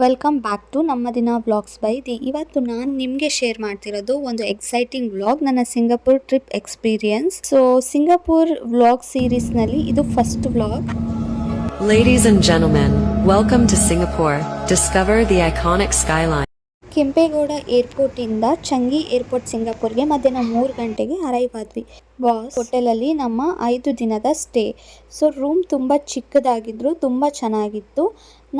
Welcome back to ನಮ್ಮ ದಿನ vlogs by the. ಇವತ್ತು ನಾನು ನಿಮಗೆ ಶೇರ್ ಮಾಡ್ತಿರೋದು ಒಂದು ಎಕ್ಸೈಟಿಂಗ್ ವ್ಲಾಗ್, ನನ್ನ Singapore trip experience. So Singapore vlog ಸೀರೀಸ್ನಲ್ಲಿ ಇದು first vlog. Ladies and gentlemen, welcome to Singapore. Discover the iconic skyline. Kempegowda ಏರ್ಪೋರ್ಟಿಂದ ಚಂಗಿ ಏರ್ಪೋರ್ಟ್ ಸಿಂಗಾಪುರ್ಗೆ ಮಧ್ಯಾಹ್ನ 3 ಗಂಟೆಗೆ ಅರೈವ್ ಆದ್ವಿ. ಹೋಟೆಲಲ್ಲಿ ನಮ್ಮ 5 ದಿನದ ಸ್ಟೇ. ಸೊ ರೂಮ್ ತುಂಬ ಚಿಕ್ಕದಾಗಿದ್ರು, ತುಂಬ ಚೆನ್ನಾಗಿತ್ತು.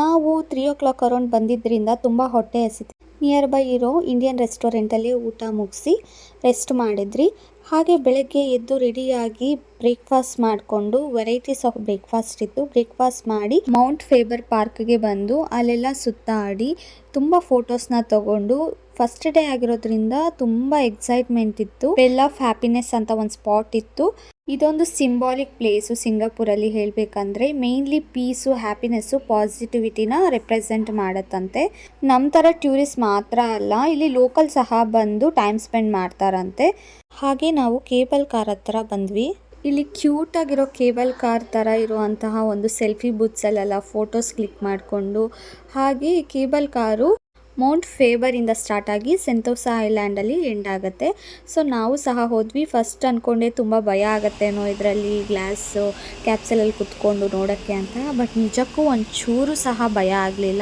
ನಾವು 3 o'clock ಅರೌಂಡ್ ಬಂದಿದ್ದರಿಂದ ತುಂಬ ಹೊಟ್ಟೆ ಹಸಿತು. ನಿಯರ್ ಬೈ ಇರೋ ಇಂಡಿಯನ್ ರೆಸ್ಟೋರೆಂಟಲ್ಲಿ ಊಟ ಮುಗಿಸಿ ರೆಸ್ಟ್ ಮಾಡಿದ್ರಿ. ಹಾಗೆ ಬೆಳಗ್ಗೆ ಎದ್ದು ರೆಡಿಯಾಗಿ ಬ್ರೇಕ್ಫಾಸ್ಟ್ ಮಾಡಿಕೊಂಡು, ವೆರೈಟೀಸ್ ಆಫ್ ಬ್ರೇಕ್ಫಾಸ್ಟ್ ಇತ್ತು. ಬ್ರೇಕ್ಫಾಸ್ಟ್ ಮಾಡಿ ಮೌಂಟ್ ಫೇಬರ್ ಪಾರ್ಕ್ಗೆ ಬಂದು ಅಲ್ಲೆಲ್ಲ ಸುತ್ತಾಡಿ ತುಂಬ ಫೋಟೋಸ್ನ ತಗೊಂಡು, ಫಸ್ಟ್ ಡೇ ಆಗಿರೋದ್ರಿಂದ ತುಂಬ ಎಕ್ಸೈಟ್ಮೆಂಟ್ ಇತ್ತು. ಬೆಲ್ ಆಫ್ ಹ್ಯಾಪಿನೆಸ್ ಅಂತ ಒಂದು ಸ್ಪಾಟ್ ಇತ್ತು. ಇದೊಂದು ಸಿಂಬಾಲಿಕ್ ಪ್ಲೇಸು ಸಿಂಗಾಪುರಲ್ಲಿ ಹೇಳಬೇಕಂದ್ರೆ. ಮೇನ್ಲಿ ಪೀಸು, ಹ್ಯಾಪಿನೆಸ್ಸು, ಪಾಸಿಟಿವಿಟಿನ ರೆಪ್ರೆಸೆಂಟ್ ಮಾಡತ್ತಂತೆ. ನಮ್ಮ ಥರ ಟೂರಿಸ್ಟ್ ಮಾತ್ರ ಅಲ್ಲ, ಇಲ್ಲಿ ಲೋಕಲ್ ಸಹ ಬಂದು ಟೈಮ್ ಸ್ಪೆಂಡ್ ಮಾಡ್ತಾರಂತೆ. ಹಾಗೆ ನಾವು ಕೇಬಲ್ ಕಾರ್ ಹತ್ರ ಬಂದ್ವಿ. ಇಲ್ಲಿ ಕ್ಯೂಟ್ ಆಗಿರೋ ಕೇಬಲ್ ಕಾರ್ ಥರ ಇರುವಂತಹ ಒಂದು ಸೆಲ್ಫಿ ಬೂತ್ಸಲ್ಲೆಲ್ಲ ಫೋಟೋಸ್ ಕ್ಲಿಕ್ ಮಾಡಿಕೊಂಡು, ಹಾಗೆ ಕೇಬಲ್ ಕಾರು ಮೌಂಟ್ ಫೇಬರಿಂದ ಸ್ಟಾರ್ಟ್ ಆಗಿ ಸೆಂಟೋಸಾ ಐಲ್ಯಾಂಡಲ್ಲಿ ಎಂಡ್ ಆಗುತ್ತೆ. ಸೊ ನಾವು ಸಹ ಹೋದ್ವಿ. ಫಸ್ಟ್ ಅಂದ್ಕೊಂಡೆ ತುಂಬ ಭಯ ಆಗುತ್ತೇನೋ ಇದರಲ್ಲಿ ಗ್ಲಾಸು ಕ್ಯಾಪ್ಸಲಲ್ಲಿ ಕುತ್ಕೊಂಡು ನೋಡೋಕ್ಕೆ ಅಂತ. ಬಟ್ ನಿಜಕ್ಕೂ ಒಂಚೂರು ಸಹ ಭಯ ಆಗಲಿಲ್ಲ.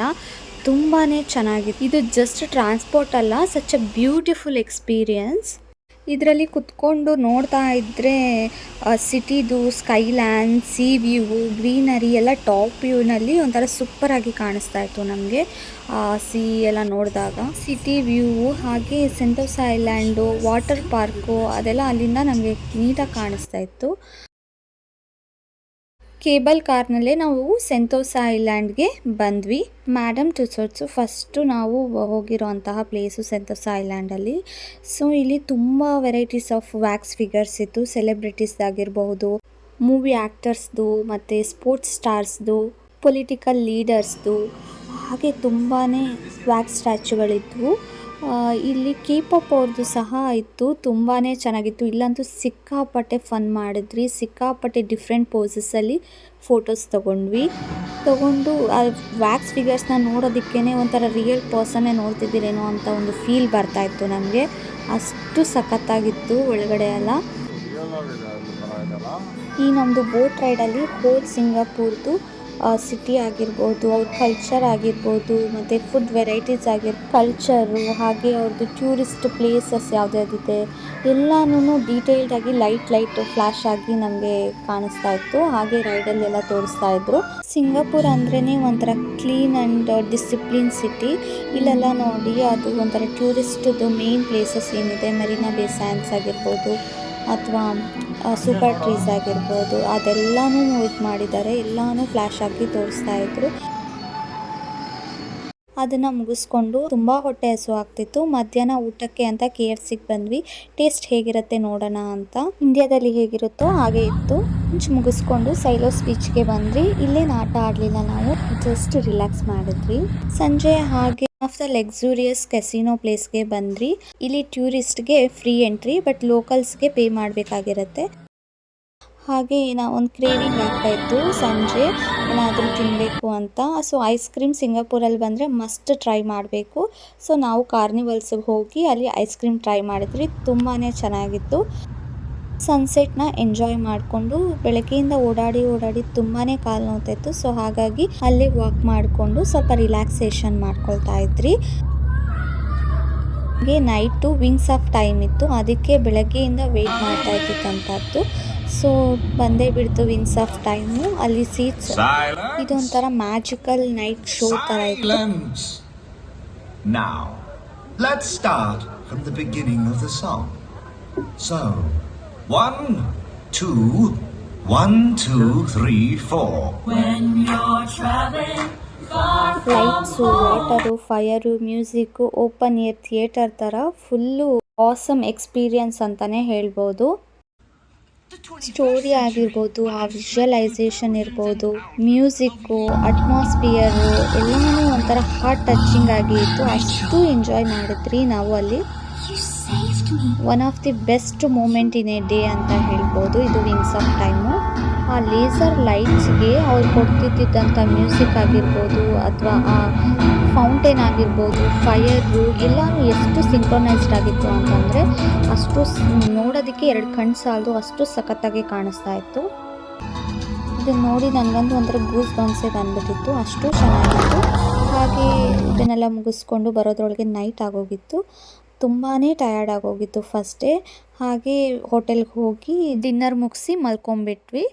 ತುಂಬಾ ಚೆನ್ನಾಗಿತ್ತು. ಇದು ಜಸ್ಟ್ ಟ್ರಾನ್ಸ್ಪೋರ್ಟ್ ಅಲ್ಲ, ಸಚ್ ಅ ಬ್ಯೂಟಿಫುಲ್ ಎಕ್ಸ್ಪೀರಿಯನ್ಸ್. ಇದರಲ್ಲಿ ಕುತ್ಕೊಂಡು ನೋಡ್ತಾ ಇದ್ದರೆ ಸಿಟಿದು ಸ್ಕೈಲ್ಯಾಂಡ್, ಸಿ ವ್ಯೂ, ಗ್ರೀನರಿ ಎಲ್ಲ ಟಾಪ್ ವ್ಯೂನಲ್ಲಿ ಒಂಥರ ಸೂಪರಾಗಿ ಕಾಣಿಸ್ತಾ ಇತ್ತು ನಮಗೆ. ಸಿ ಎಲ್ಲ ನೋಡಿದಾಗ ಸಿಟಿ ವ್ಯೂ, ಹಾಗೆ ಸೆಂಟೋಸಾ ಐಲ್ಯಾಂಡು, ವಾಟರ್ ಪಾರ್ಕು ಅದೆಲ್ಲ ಅಲ್ಲಿಂದ ನಮಗೆ ನೀಟಾಗಿ ಕಾಣಿಸ್ತಾ ಇತ್ತು. ಕೇಬಲ್ ಕಾರ್ನಲ್ಲೇ ನಾವು ಸೆಂಟೋಸಾ ಐಲ್ಯಾಂಡ್ಗೆ ಬಂದ್ವಿ. ಮ್ಯಾಡಮ್ ಟುಸೋಟ್ಸು ಫಸ್ಟು ನಾವು ಹೋಗಿರೋ ಅಂತಹ ಪ್ಲೇಸು ಸೆಂಟೋಸಾ ಐಲ್ಯಾಂಡಲ್ಲಿ. ಸೊ ಇಲ್ಲಿ ತುಂಬ ವೆರೈಟೀಸ್ ಆಫ್ ವ್ಯಾಕ್ಸ್ ಫಿಗರ್ಸ್ ಇತ್ತು. ಸೆಲೆಬ್ರಿಟೀಸ್ದಾಗಿರ್ಬಹುದು, ಮೂವಿ ಆ್ಯಕ್ಟರ್ಸ್ದು, ಮತ್ತು ಸ್ಪೋರ್ಟ್ಸ್ ಸ್ಟಾರ್ಸ್ದು, ಪೊಲಿಟಿಕಲ್ ಲೀಡರ್ಸ್ದು, ಹಾಗೆ ತುಂಬಾ ವ್ಯಾಕ್ಸ್ ಸ್ಟ್ಯಾಚ್ಯುಗಳಿದ್ವು. ಇಲ್ಲಿ ಕೇಪಾಪ್ ಅವ್ರದ್ದು ಸಹ ಇತ್ತು. ತುಂಬಾ ಚೆನ್ನಾಗಿತ್ತು. ಇಲ್ಲಂತೂ ಸಿಕ್ಕಾಪಟ್ಟೆ ಫನ್ ಮಾಡಿದ್ರಿ. ಸಿಕ್ಕಾಪಟ್ಟೆ ಡಿಫ್ರೆಂಟ್ ಪೋಸಸ್ಸಲ್ಲಿ ಫೋಟೋಸ್ ತಗೊಂಡು ಆ ವ್ಯಾಕ್ಸ್ ಫಿಗರ್ಸ್ನ ನೋಡೋದಕ್ಕೇ ಒಂಥರ ರಿಯಲ್ ಪರ್ಸನ್ನೇ ನೋಡ್ತಿದ್ದೀರೇನೋ ಅಂತ ಒಂದು ಫೀಲ್ ಬರ್ತಾಯಿತ್ತು ನಮಗೆ. ಅಷ್ಟು ಸಖತ್ತಾಗಿತ್ತು ಒಳಗಡೆ ಎಲ್ಲ. ಈ ನಮ್ಮದು ಬೋಟ್ ರೈಡಲ್ಲಿ ಹೋಲ್ ಸಿಂಗಾಪುರ್ದು ಸಿಟಿ ಆಗಿರ್ಬೋದು, ಅವ್ರ ಕಲ್ಚರ್ ಆಗಿರ್ಬೋದು, ಮತ್ತು ಫುಡ್ ವೆರೈಟೀಸ್ ಕಲ್ಚರು, ಹಾಗೆ ಅವ್ರದ್ದು ಟೂರಿಸ್ಟ್ ಪ್ಲೇಸಸ್ ಯಾವುದ್ಯಾವುದಿದೆ ಎಲ್ಲನೂ ಡೀಟೇಲ್ಡಾಗಿ ಲೈಟ್ ಫ್ಲ್ಯಾಶ್ ಆಗಿ ನಮಗೆ ಕಾಣಿಸ್ತಾ ಇತ್ತು. ಹಾಗೆ ರೈಡಲ್ಲೆಲ್ಲ ತೋರಿಸ್ತಾ ಇದ್ರು. ಸಿಂಗಾಪುರ್ ಅಂದ್ರೇ ಒಂಥರ ಕ್ಲೀನ್ ಆ್ಯಂಡ್ ಡಿಸಿಪ್ಲಿನ್ ಸಿಟಿ. ಇಲ್ಲೆಲ್ಲ ನೋಡಿ ಅದು ಒಂಥರ ಟೂರಿಸ್ಟ್ದು ಮೇನ್ ಪ್ಲೇಸಸ್ ಏನಿದೆ, ಮೆರಿನಾ ಬೇ ಸ್ಯಾಂಡ್ಸ್ ಆಗಿರ್ಬೋದು, ಅಥವಾ ಸೂಪರ್ ಟ್ರೀಸ್ ಆಗಿರ್ಬೋದು, ಅದೆಲ್ಲನೂ ಇದು ಮಾಡಿದ್ದಾರೆ. ಎಲ್ಲನೂ ಫ್ಲ್ಯಾಶ್ ಆಗಿ ತೋರಿಸ್ತಾ ಇದ್ರು. ಅದನ್ನು ಮುಗಿಸ್ಕೊಂಡು ತುಂಬ ಹೊಟ್ಟೆ ಹಸು ಆಗ್ತಿತ್ತು. ಮಧ್ಯಾಹ್ನ ಊಟಕ್ಕೆ ಅಂತ KFCಗೆ ಬಂದ್ವಿ. ಟೇಸ್ಟ್ ಹೇಗಿರುತ್ತೆ ನೋಡೋಣ ಅಂತ. ಇಂಡಿಯಾದಲ್ಲಿ ಹೇಗಿರುತ್ತೋ ಹಾಗೆ ಇತ್ತು. ಮುಗಿಸ್ಕೊಂಡು ಸೈಲೋಸ್ ಬೀಚ್ಗೆ ಬಂದ್ವಿ. ಇಲ್ಲೇನು ಆಟ ಆಡಲಿಲ್ಲ, ನಾವು ಜಸ್ಟ್ ರಿಲ್ಯಾಕ್ಸ್ ಮಾಡಿದ್ವಿ. ಸಂಜೆ ಹಾಗೆ ಆಫ್ಟರ್ ಲಕ್ಸುರಿಯಸ್ ಕೆಸಿನೋ ಪ್ಲೇಸ್ಗೆ ಬಂದ್ವಿ. ಇಲ್ಲಿ ಟೂರಿಸ್ಟ್ಗೆ ಫ್ರೀ ಎಂಟ್ರಿ, ಬಟ್ ಲೋಕಲ್ಸ್ಗೆ ಪೇ ಮಾಡಬೇಕಾಗಿರುತ್ತೆ. ಹಾಗೆ ಒಂದು ಕ್ರೇವಿಂಗ್ ಆಗ್ತಾ ಇತ್ತು ಸಂಜೆ ಏನಾದರೂ ತಿನ್ನಬೇಕು ಅಂತ. ಸೊ ಐಸ್ ಕ್ರೀಮ್ ಸಿಂಗಾಪುರಲ್ಲಿ ಬಂದರೆ ಮಸ್ಟ್ ಟ್ರೈ ಮಾಡಬೇಕು. ಸೊ ನಾವು ಕಾರ್ನಿವಲ್ಸ್ಗೆ ಹೋಗಿ ಅಲ್ಲಿ ಐಸ್ ಕ್ರೀಮ್ ಟ್ರೈ ಮಾಡಿದ್ವಿ. ತುಂಬಾ ಚೆನ್ನಾಗಿತ್ತು. ಸನ್ಸೆಟ್ನ ಎಂಜಾಯ್ ಮಾಡಿಕೊಂಡು, ಬೆಳಗ್ಗೆಯಿಂದ ಓಡಾಡಿ ತುಂಬಾ ಕಾಲು ನೋವ್ತಾಯಿತ್ತು. ಸೊ ಹಾಗಾಗಿ ಅಲ್ಲೇ ವಾಕ್ ಮಾಡಿಕೊಂಡು ಸ್ವಲ್ಪ ರಿಲ್ಯಾಕ್ಸೇಷನ್ ಮಾಡ್ಕೊಳ್ತಾ ಇದ್ರಿ. ಹಾಗೆ ನೈಟು ವಿಂಗ್ಸ್ ಆಫ್ ಟೈಮ್ ಇತ್ತು, ಅದಕ್ಕೆ ಬೆಳಗ್ಗೆಯಿಂದ ವೆಯ್ಟ್ ಮಾಡ್ತಾ ಇದ್ದಿತ್ತಂತದ್ದು. ಸೊ ಬಂದೇ ಬಿಡ್ತು ವಿಂಗ್ಸ್ ಆಫ್ ಟೈಮು. ಅಲ್ಲಿ ಸೀಟ್ಸ್, ಇದೊಂಥರ ಮ್ಯಾಜಿಕಲ್ ನೈಟ್ ಶೋ ಥರ ಇತ್ತು. Now, let's start from the beginning of the song. So, 1, 2, 1, 2, 3, 4. When you're traveling far from lights, water, fire, music, open air theatre ಥರ full awesome experience ಅಂತಲೇ ಹೇಳ್ಬೋದು. Story ಆಗಿರ್ಬೋದು, ಆ visualisation ಇರ್ಬೋದು, music, atmosphere ಎಲ್ಲನೂ ಒಂಥರ ಹಾರ್ಟ್ ಟಚಿಂಗ್ ಆಗಿ ಇತ್ತು. ಅಷ್ಟು ಎಂಜಾಯ್ ಮಾಡಿದ್ರಿ ನಾವು ಅಲ್ಲಿ. One of the best moment in a day ಅಂತ ಹೇಳ್ಬೋದು ಇದು ವಿಂಗ್ಸ್ ಆಫ್ ಟೈಮು. ಆ ಲೇಸರ್ ಲೈಟ್ಸ್ಗೆ ಅವ್ರು ಕೊಡ್ತಿದ್ದಂಥ ಮ್ಯೂಸಿಕ್ ಆಗಿರ್ಬೋದು, ಅಥವಾ ಆ ಫೌಂಟೇನ್ ಮೌಂಟೇನ್ ಆಗಿರ್ಬೋದು, ಫೈರು ಎಲ್ಲನೂ ಎಷ್ಟು ಸಿಂಕ್ರೊನೈಸ್ಡ್ ಆಗಿತ್ತು ಅಂತಂದರೆ ಅಷ್ಟು ನೋಡೋದಕ್ಕೆ 2 ಕಣ್ಣು ಸಾಲದು, ಅಷ್ಟು ಸಖತ್ತಾಗಿ ಕಾಣಿಸ್ತಾ ಇತ್ತು. ಇದನ್ನು ನೋಡಿ ನನಗಂತೂ ಒಂಥರ ಗೂಸ್ ಬಂಪ್ಸೇ ಬಂದುಬಿಟ್ಟಿತ್ತು, ಅಷ್ಟು ಚೆನ್ನಾಗಿತ್ತು. ಹಾಗೆ ಇದನ್ನೆಲ್ಲ ಮುಗಿಸ್ಕೊಂಡು ಬರೋದ್ರೊಳಗೆ ನೈಟ್ ಆಗೋಗಿತ್ತು. ತುಂಬಾ ಟಯರ್ಡ್ ಆಗೋಗಿತ್ತು ಫಸ್ಟ್ ಡೇ. ಹಾಗೆ ಹೋಟೆಲ್ಗೆ ಹೋಗಿ ಡಿನ್ನರ್ ಮುಗಿಸಿ ಮಲ್ಕೊಂಬಿಟ್ವಿ.